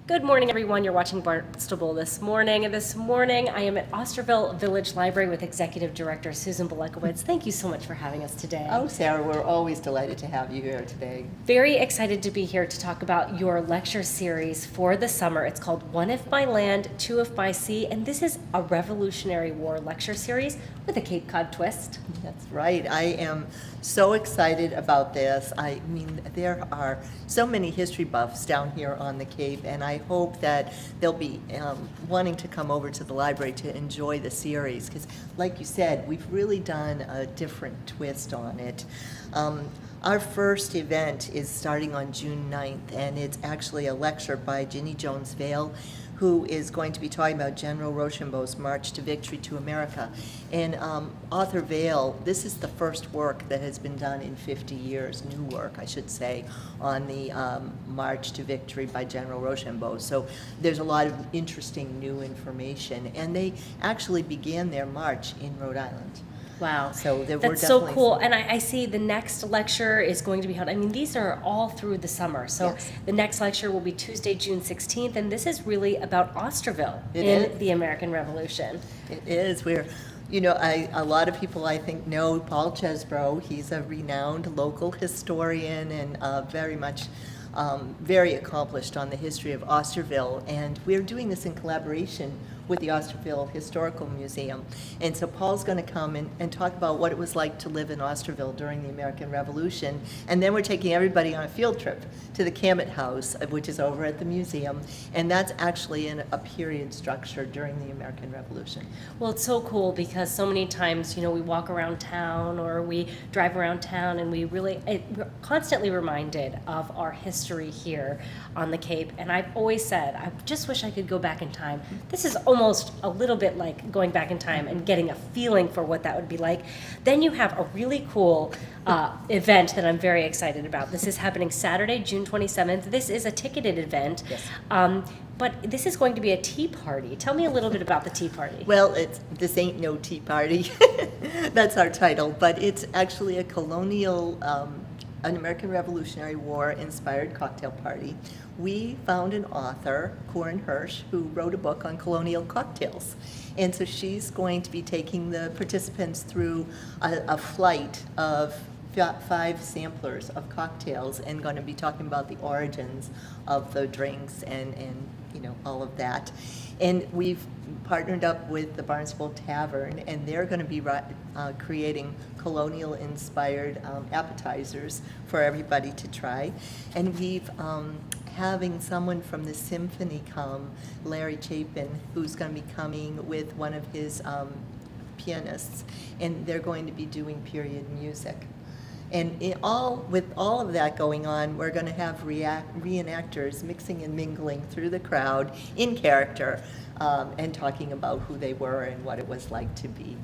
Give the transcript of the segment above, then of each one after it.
Good morning, everyone. You're watching Barnstable this morning. This morning, I am at Osterville Village Library with Executive Director Susan Belekowitz. Thank you so much for having us today. Oh, Sarah, we're always delighted to have you here today. Very excited to be here to talk about your lecture series for the summer. It's called One If by Land, Two If by Sea, and this is a Revolutionary War lecture series with a Cape Cod twist. That's right. I am so excited about this. I mean, there are so many history buffs down here on the Cape, and I hope that they'll be wanting to come over to the library to enjoy the series, because like you said, we've really done a different twist on it. Our first event is starting on June 9th, and it's actually a lecture by Ginny Jones-Vale, who is going to be talking about General Rochambeau's March to Victory to America. And author Vale, this is the first work that has been done in 50 years, new work, I should say, on the March to Victory by General Rochambeau. So there's a lot of interesting new information. And they actually began their march in Rhode Island. Wow. So that's so cool. And I see the next lecture is going to be held. I mean, these are all through the summer. So yes. The next lecture will be Tuesday, June 16th, and this is really about Osterville in the American Revolution. It is. A lot of people I think know Paul Chesbrough. He's a renowned local historian and very accomplished on the history of Osterville. And we're doing this in collaboration with the Osterville Historical Museum. And so Paul's going to come and talk about what it was like to live in Osterville during the American Revolution. And then we're taking everybody on a field trip to the Cammett House, which is over at the museum. And that's actually in a period structure during the American Revolution. Well, it's so cool because so many times, we walk around town or we drive around town and we're constantly reminded of our history here on the Cape. And I've always said, I just wish I could go back in time. This is almost a little bit like going back in time and getting a feeling for what that would be like. Then you have a really cool event that I'm very excited about. This is happening Saturday, June 27th. This is a ticketed event. Yes. But this is going to be a tea party. Tell me a little bit about the tea party. Well, This Ain't No Tea Party. That's our title. But it's actually a colonial, an American Revolutionary War inspired cocktail party. We found an author, Corin Hirsch, who wrote a book on colonial cocktails. And so she's going to be taking the participants through a flight of 5 samplers of cocktails and going to be talking about the origins of the drinks and all of that. And we've partnered up with the Barnstable Tavern, and they're going to be creating colonial-inspired appetizers for everybody to try. And we've having someone from the symphony come, Larry Chapin, who's going to be coming with one of his pianists, and they're going to be doing period music. And with all of that going on, we're going to have reenactors mixing and mingling through the crowd in character and talking about who they were and what it was like to be.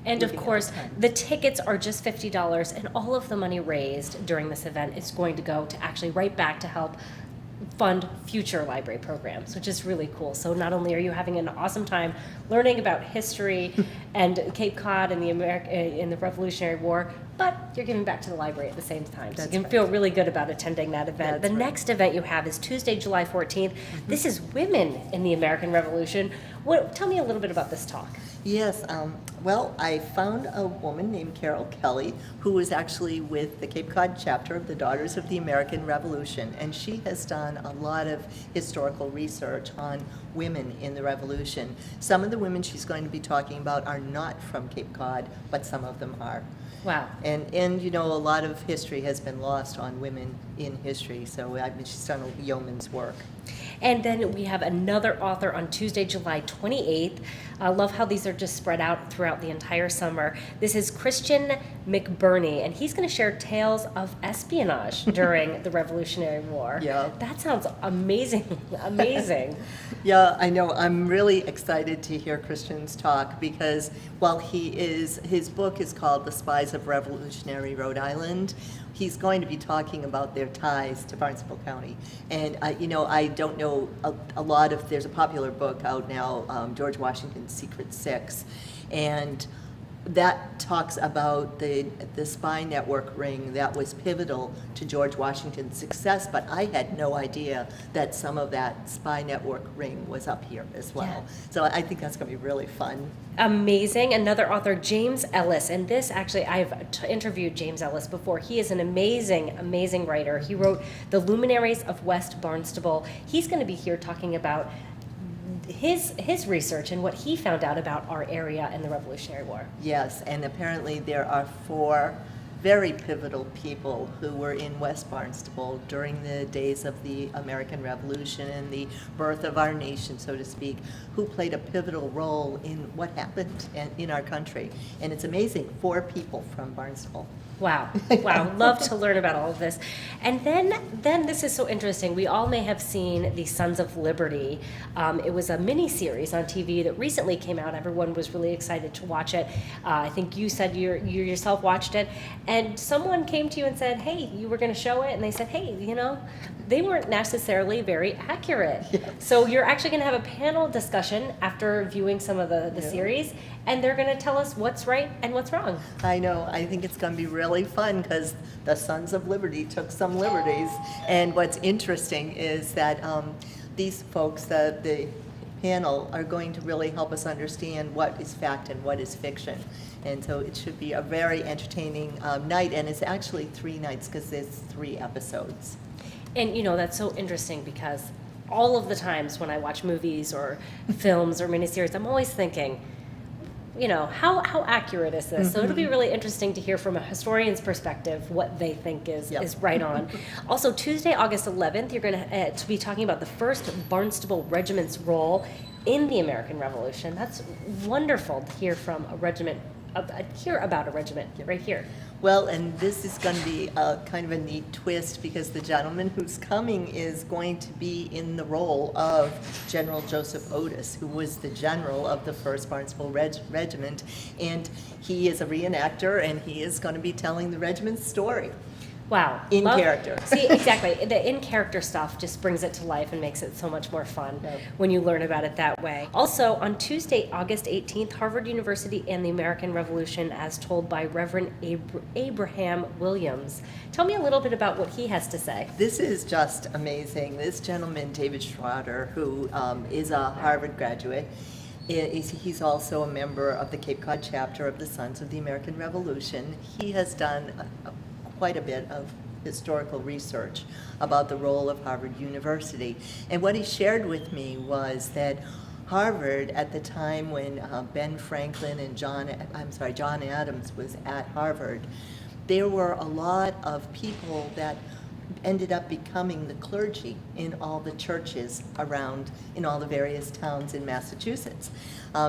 And of course, the tickets are just $50, and all of the money raised during this event is going to go to actually right back to help fund future library programs, which is really cool. So not only are you having an awesome time learning about history and Cape Cod and in the Revolutionary War, but you're giving back to the library at the same time. So you can feel really good about attending that event. The next event you have is Tuesday, July 14th. This is Women in the American Revolution. Tell me a little bit about this talk. Yes, well, I found a woman named Carol Kelly who was actually with the Cape Cod chapter of the Daughters of the American Revolution, and she has done a lot of historical research on women in the Revolution. Some of the women she's going to be talking about are not from Cape Cod, but some of them are. Wow. And a lot of history has been lost on women in history, so she's done a yeoman's work. And then we have another author on Tuesday, July 28th. I love how these are just spread out throughout the entire summer. This is Christian McBurney, and he's going to share tales of espionage during the Revolutionary War. Yeah. That sounds amazing, amazing. Yeah, I know. I'm really excited to hear Christian's talk because his book is called The Spies of Revolutionary Rhode Island. He's going to be talking about their ties to Barnstable County. And, I don't know there's a popular book out now, George Washington's Secret Six. And that talks about the spy network ring that was pivotal to George Washington's success, but I had no idea that some of that spy network ring was up here as well. Yeah. So I think that's going to be really fun. Amazing. Another author, James Ellis, and this actually, I've interviewed James Ellis before. He is an amazing writer. He wrote The Luminaries of Barnstable. He's going to be here talking about his research and what he found out about our area and the Revolutionary War. Yes, and apparently there are 4 very pivotal people who were in West Barnstable during the days of the American Revolution and the birth of our nation, so to speak, who played a pivotal role in what happened in our country. And it's amazing, 4 people from Barnstable. Wow. Love to learn about all of this. And then this is so interesting. We all may have seen the Sons of Liberty. It was a mini series on TV that recently came out. Everyone was really excited to watch it. I think you said you yourself watched it. And someone came to you and said, hey, you were going to show it. And they said, hey, they weren't necessarily very accurate. Yes. So you're actually going to have a panel discussion after viewing some of the series. And they're going to tell us what's right and what's wrong. I know. I think it's going to be really fun because the Sons of Liberty took some liberties. And what's interesting is that these folks, the panel, are going to really help us understand what is fact and what is fiction. And so it should be a very entertaining night. And it's actually 3 nights because there's 3 episodes. And that's so interesting because all of the times when I watch movies or films or miniseries, I'm always thinking, how accurate is this? So it'll be really interesting to hear from a historian's perspective what they think is right on. Also, Tuesday, August 11th, you're going to be talking about the first Barnstable Regiment's role in the American Revolution. That's wonderful to hear from a regiment, hear about a regiment right here. Well, and this is going to be kind of a neat twist because the gentleman who's coming is going to be in the role of General Joseph Otis, who was the general of the 1st Barnstable Regiment, and he is a reenactor, and he is going to be telling the regiment's story. Wow. In character. See, exactly. The in-character stuff just brings it to life and makes it so much more fun when you learn about it that way. Also, on Tuesday, August 18th, Harvard University and the American Revolution as told by Reverend Abraham Williams. Tell me a little bit about what he has to say. This is just amazing. This gentleman, David Schroeder, who is a Harvard graduate, he's also a member of the Cape Cod chapter of the Sons of the American Revolution. He has done quite a bit of historical research about the role of Harvard University. And what he shared with me was that Harvard, at the time when Ben Franklin and John Adams was at Harvard, there were a lot of people that ended up becoming the clergy in all the churches around in all the various towns in Massachusetts.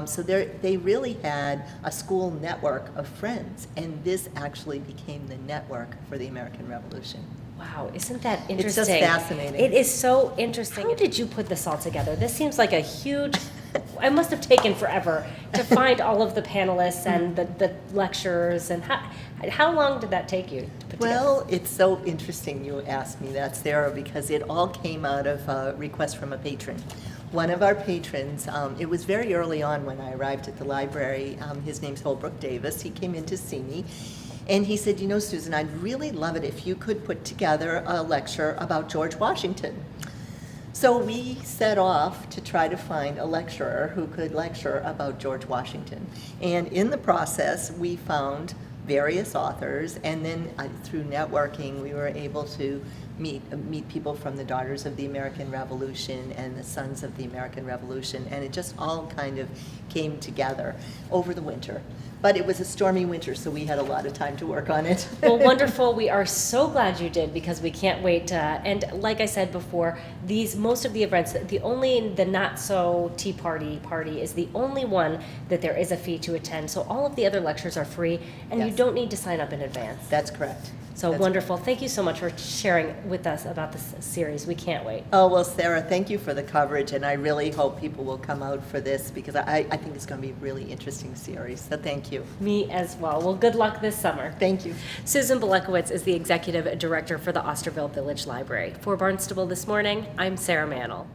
So they really had a school network of friends, and this actually became the network for the American Revolution. Wow, isn't that interesting? It's just fascinating. It is so interesting. How did you put this all together? This seems like a huge, it must have taken forever to find all of the panelists and the lecturers, and how long did that take you to put Well, it's so interesting you asked me that, Sarah, because it all came out of a request from a patron. One of our patrons, it was very early on when I arrived at the library, his name's Holbrook Davis, he came in to see me, and he said, Susan, I'd really love it if you could put together a lecture about George Washington. So we set off to try to find a lecturer who could lecture about George Washington. And in the process, we found various authors, and then through networking, we were able to meet people from the Daughters of the American Revolution and the Sons of the American Revolution, and it just all kind of came together over the winter. But it was a stormy winter, so we had a lot of time to work on it. Well, wonderful. We are so glad you did, because we can't wait to, and like I said before, most of the events, the not so tea party is the only one that there is a fee to attend. So all of the other lectures are free, and you don't need to sign up in advance. That's correct. So wonderful. Thank you so much for sharing with us about this series. We can't wait. Oh, well, Sarah, thank you for the coverage, and I really hope people will come out for this, because I think it's going to be a really interesting series. So thank you. Me as well. Well, good luck this summer. Thank you. Susan Belekowitz is the Executive Director for the Osterville Village Library. For Barnstable This Morning, I'm Sarah Mannel.